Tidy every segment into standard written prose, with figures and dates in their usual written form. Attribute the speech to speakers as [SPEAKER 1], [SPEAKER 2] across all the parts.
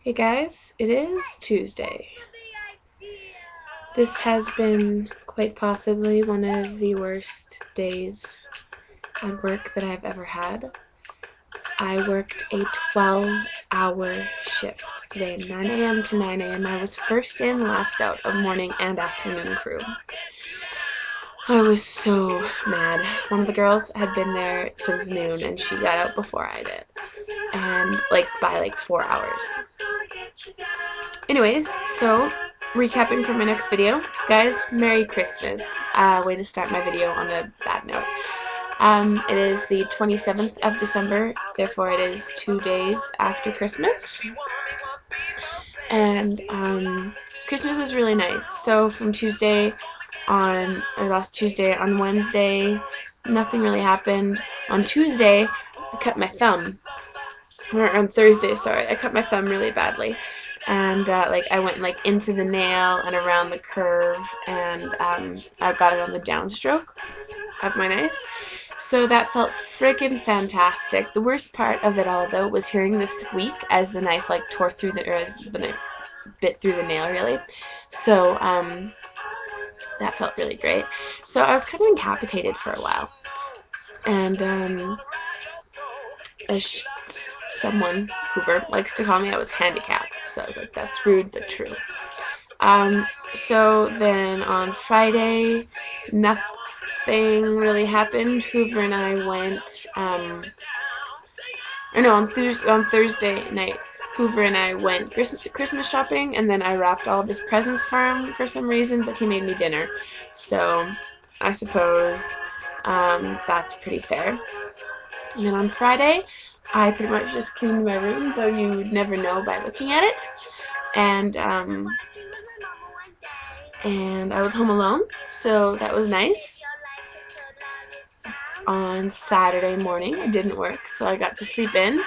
[SPEAKER 1] Hey guys, it is Tuesday. This has been quite possibly one of the worst days at work that I've ever had. I worked a 12-hour shift today, 9 a.m. to 9 a.m. I was first in, last out of morning and afternoon crew. I was so mad. One of the girls had been there since noon and she got out before I did. And by 4 hours. Anyways, so recapping for my next video, guys, Merry Christmas. Way to start my video on a bad note. It is the 27th of December, therefore it is 2 days after Christmas. And Christmas is really nice. So from last Tuesday, on Wednesday, nothing really happened. On Tuesday, I cut my thumb. Or on Thursday, sorry, I cut my thumb really badly. And I went into the nail and around the curve, and I got it on the downstroke of my knife. So that felt freaking fantastic. The worst part of it all, though, was hearing the squeak as the knife tore through as the knife bit through the nail, really. So that felt really great. So I was kind of incapacitated for a while, and as someone, Hoover, likes to call me, I was handicapped. So I was like, that's rude but true. So then on Friday, nothing really happened. Hoover and I went, on Thursday night, Hoover and I went Christmas shopping, and then I wrapped all of his presents for him for some reason, but he made me dinner. So I suppose that's pretty fair. And then on Friday, I pretty much just cleaned my room, though you would never know by looking at it. And I was home alone, so that was nice. On Saturday morning, I didn't work, so I got to sleep in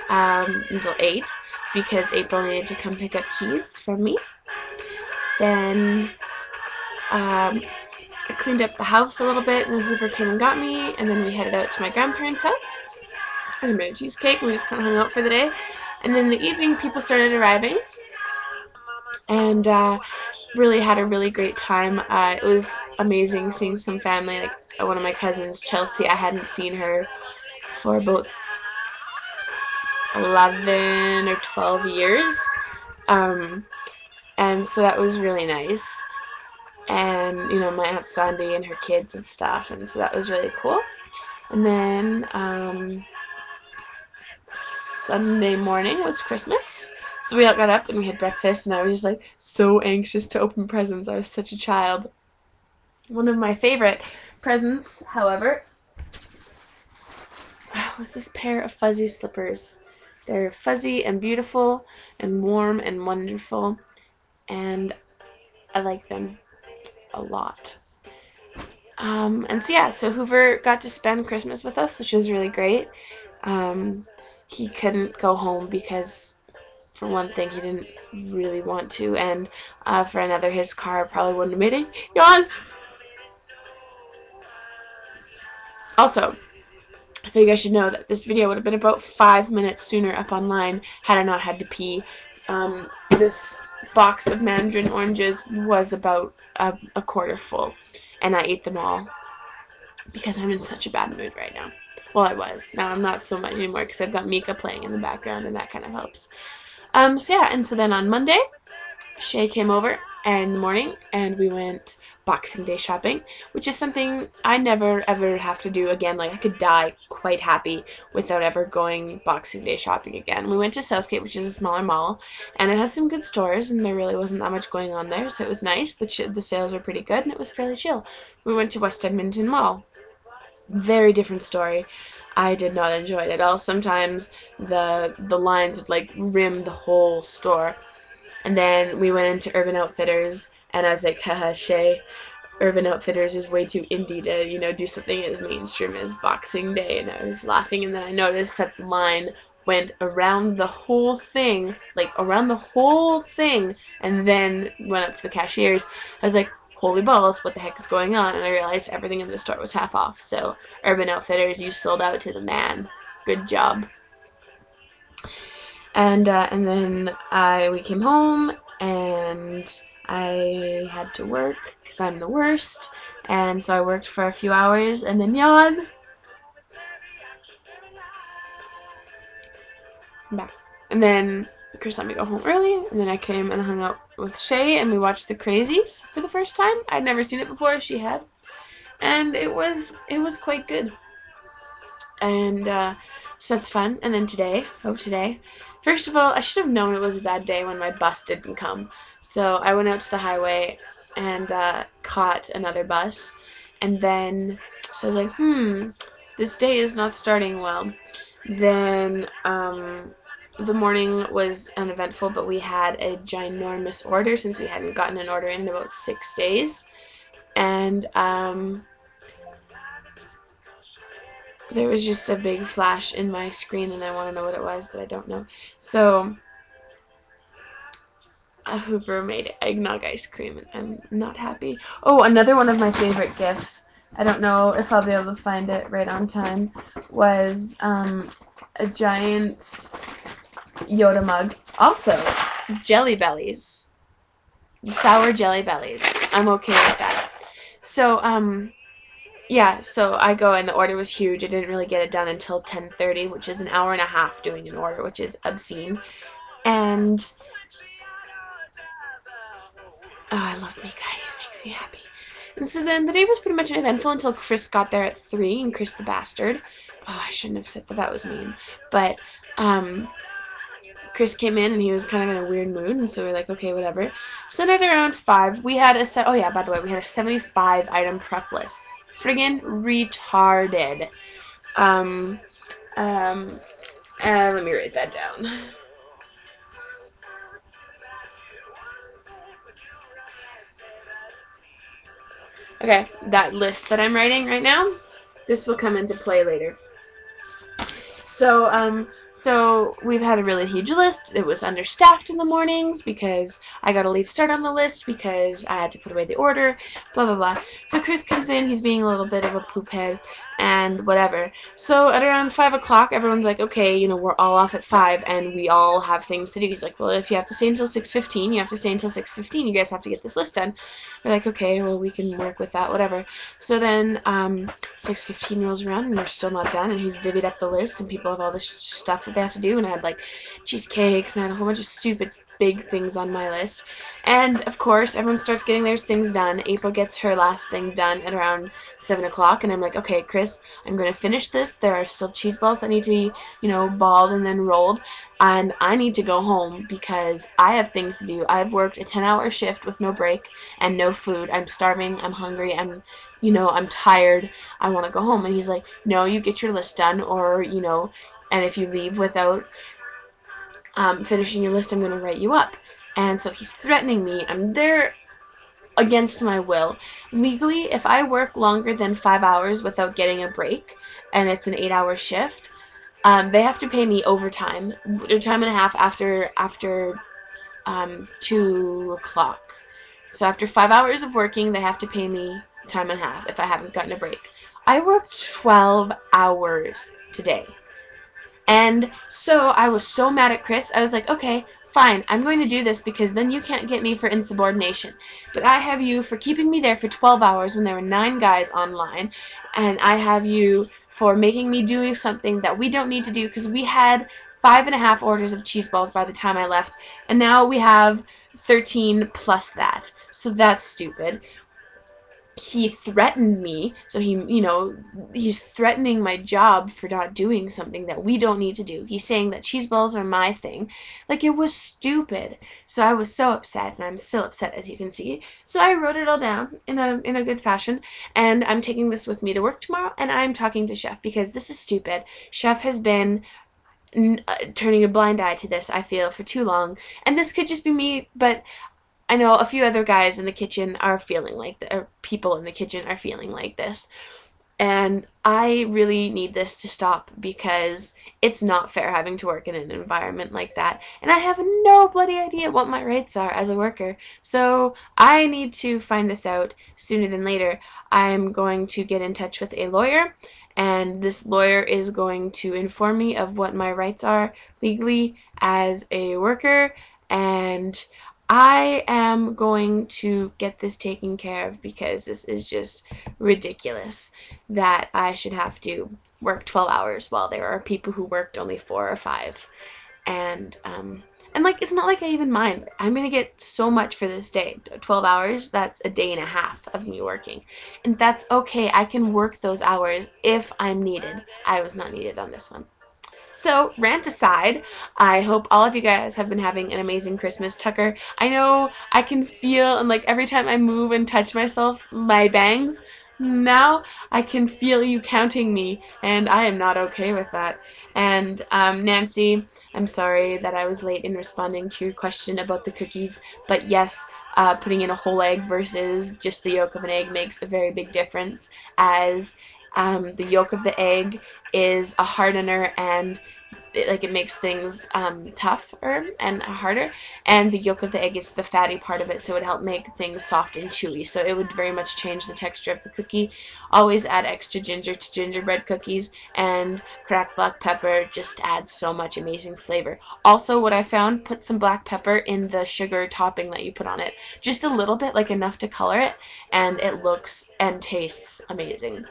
[SPEAKER 1] until 8 because April needed to come pick up keys from me. Then I cleaned up the house a little bit, and then Hoover came and got me, and then we headed out to my grandparents' house. I made a cheesecake, and we just kind of hung out for the day. And then in the evening, people started arriving, and really had a really great time. It was amazing seeing some family, like one of my cousins, Chelsea. I hadn't seen her for about 11 or 12 years, and so that was really nice. And my Aunt Sandy and her kids and stuff, and so that was really cool. And then Sunday morning was Christmas. So we all got up and we had breakfast, and I was just so anxious to open presents. I was such a child. One of my favorite presents, however, was this pair of fuzzy slippers. They're fuzzy and beautiful and warm and wonderful, and I like them a lot. And so Hoover got to spend Christmas with us, which was really great. He couldn't go home because, for one thing, he didn't really want to, and for another, his car probably wouldn't have made it. Yawn! Also, I think I should know that this video would have been about 5 minutes sooner up online had I not had to pee. This box of mandarin oranges was about a quarter full, and I ate them all because I'm in such a bad mood right now. Well, I was. Now I'm not so much anymore because I've got Mika playing in the background, and that kind of helps. So then on Monday, Shay came over in the morning, and we went Boxing Day shopping, which is something I never ever have to do again. I could die quite happy without ever going Boxing Day shopping again. We went to Southgate, which is a smaller mall, and it has some good stores, and there really wasn't that much going on there, so it was nice. The sales were pretty good, and it was fairly chill. We went to West Edmonton Mall. Very different story. I did not enjoy it at all. Sometimes the lines would rim the whole store. And then we went into Urban Outfitters, and I was like, haha, Shay, Urban Outfitters is way too indie to, do something as mainstream as Boxing Day. And I was laughing, and then I noticed that the line went around the whole thing, and then went up to the cashiers. I was like, holy balls, what the heck is going on? And I realized everything in the store was half off. So Urban Outfitters, you sold out to the man. Good job. And then we came home, and I had to work because I'm the worst. And so I worked for a few hours and then yawned. I'm back. And then Chris let me go home early, and then I came and hung out with Shay, and we watched The Crazies for the first time. I'd never seen it before. She had, and it was quite good. And so that's fun. And then today, first of all, I should have known it was a bad day when my bus didn't come. So I went out to the highway and caught another bus. And then, so I was like, this day is not starting well. Then the morning was uneventful, but we had a ginormous order since we hadn't gotten an order in about 6 days. And there was just a big flash in my screen, and I want to know what it was, but I don't know. So Hooper made eggnog ice cream, and I'm not happy. Oh, another one of my favorite gifts, I don't know if I'll be able to find it right on time, was a giant Yoda mug. Also, Jelly Bellies. Sour Jelly Bellies. I'm okay with that. So, yeah, so I go, and the order was huge. I didn't really get it done until 10:30, which is an hour and a half doing an order, which is obscene. And I love Mika. He makes me happy. And so then the day was pretty much uneventful until Chris got there at 3, and Chris the bastard. Oh, I shouldn't have said that. That was mean. But Chris came in, and he was kind of in a weird mood, and so we were like, okay, whatever. So then at around 5, we had a oh yeah, by the way, we had a 75 item prep list. Friggin' retarded. Let me write that down. Okay, that list that I'm writing right now, this will come into play later. So we've had a really huge list. It was understaffed in the mornings because I got a late start on the list because I had to put away the order, blah, blah, blah. So Chris comes in, he's being a little bit of a poop head and whatever. So at around 5 o'clock, everyone's like, okay, you know, we're all off at 5 and we all have things to do. He's like, well, if you have to stay until 6:15, you have to stay until 6:15. You guys have to get this list done. We're like, okay, well, we can work with that, whatever. So then 6:15 rolls around and we're still not done, and he's divvied up the list, and people have all this stuff that they have to do, and I had like cheesecakes and I had a whole bunch of stupid big things on my list. And of course, everyone starts getting their things done. April gets her last thing done at around 7 o'clock, and I'm like, okay, Chris, I'm going to finish this. There are still cheese balls that need to be, you know, balled and then rolled, and I need to go home because I have things to do. I've worked a 10-hour shift with no break and no food. I'm starving. I'm hungry. I'm tired. I want to go home. And he's like, no, you get your list done, or, you know, and if you leave without finishing your list, I'm going to write you up. And so he's threatening me. I'm there against my will. Legally, if I work longer than 5 hours without getting a break, and it's an 8-hour shift, they have to pay me overtime, or time and a half after 2 o'clock. So after 5 hours of working, they have to pay me time and a half if I haven't gotten a break. I worked 12 hours today. And so I was so mad at Chris. I was like, okay, fine, I'm going to do this because then you can't get me for insubordination. But I have you for keeping me there for 12 hours when there were 9 guys online. And I have you for making me do something that we don't need to do because we had 5.5 orders of cheese balls by the time I left. And now we have 13 plus that. So that's stupid. He threatened me, so he's threatening my job for not doing something that we don't need to do. He's saying that cheese balls are my thing. Like, it was stupid. So I was so upset, and I'm still upset, as you can see. So I wrote it all down in a good fashion, and I'm taking this with me to work tomorrow, and I'm talking to Chef because this is stupid. Chef has been turning a blind eye to this, I feel, for too long, and this could just be me, but I know a few other guys in the kitchen are feeling like that, or people in the kitchen are feeling like this. And I really need this to stop because it's not fair having to work in an environment like that. And I have no bloody idea what my rights are as a worker. So I need to find this out sooner than later. I'm going to get in touch with a lawyer and this lawyer is going to inform me of what my rights are legally as a worker, and I am going to get this taken care of because this is just ridiculous that I should have to work 12 hours while there are people who worked only 4 or 5. And like, it's not like I even mind. I'm gonna get so much for this day. 12 hours, that's a day and a half of me working. And that's okay. I can work those hours if I'm needed. I was not needed on this one. So, rant aside, I hope all of you guys have been having an amazing Christmas. Tucker, I know I can feel, and like every time I move and touch myself, my bangs, now I can feel you counting me, and I am not okay with that. And Nancy, I'm sorry that I was late in responding to your question about the cookies, but yes, putting in a whole egg versus just the yolk of an egg makes a very big difference, as the yolk of the egg is a hardener, and it makes things tougher and harder, and the yolk of the egg is the fatty part of it, so it would help make things soft and chewy, so it would very much change the texture of the cookie. Always add extra ginger to gingerbread cookies, and cracked black pepper just adds so much amazing flavor. Also, what I found, put some black pepper in the sugar topping that you put on it, just a little bit, like enough to color it, and it looks and tastes amazing.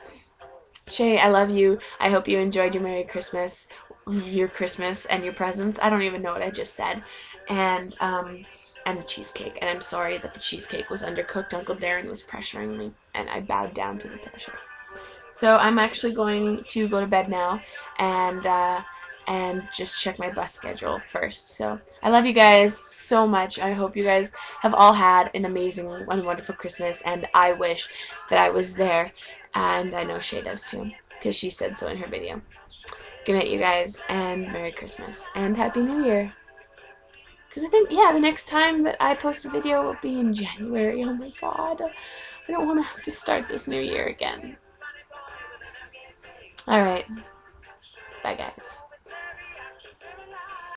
[SPEAKER 1] Shay, I love you. I hope you enjoyed your Merry Christmas, your Christmas, and your presents. I don't even know what I just said. And the cheesecake. And I'm sorry that the cheesecake was undercooked. Uncle Darren was pressuring me, and I bowed down to the pressure. So I'm actually going to go to bed now, and just check my bus schedule first. So I love you guys so much. I hope you guys have all had an amazing and wonderful Christmas, and I wish that I was there, and I know Shay does too, because she said so in her video. Good night, you guys, and Merry Christmas, and Happy New Year. Because I think, yeah, the next time that I post a video will be in January. Oh my god, I don't want to have to start this new year again. Alright, bye guys.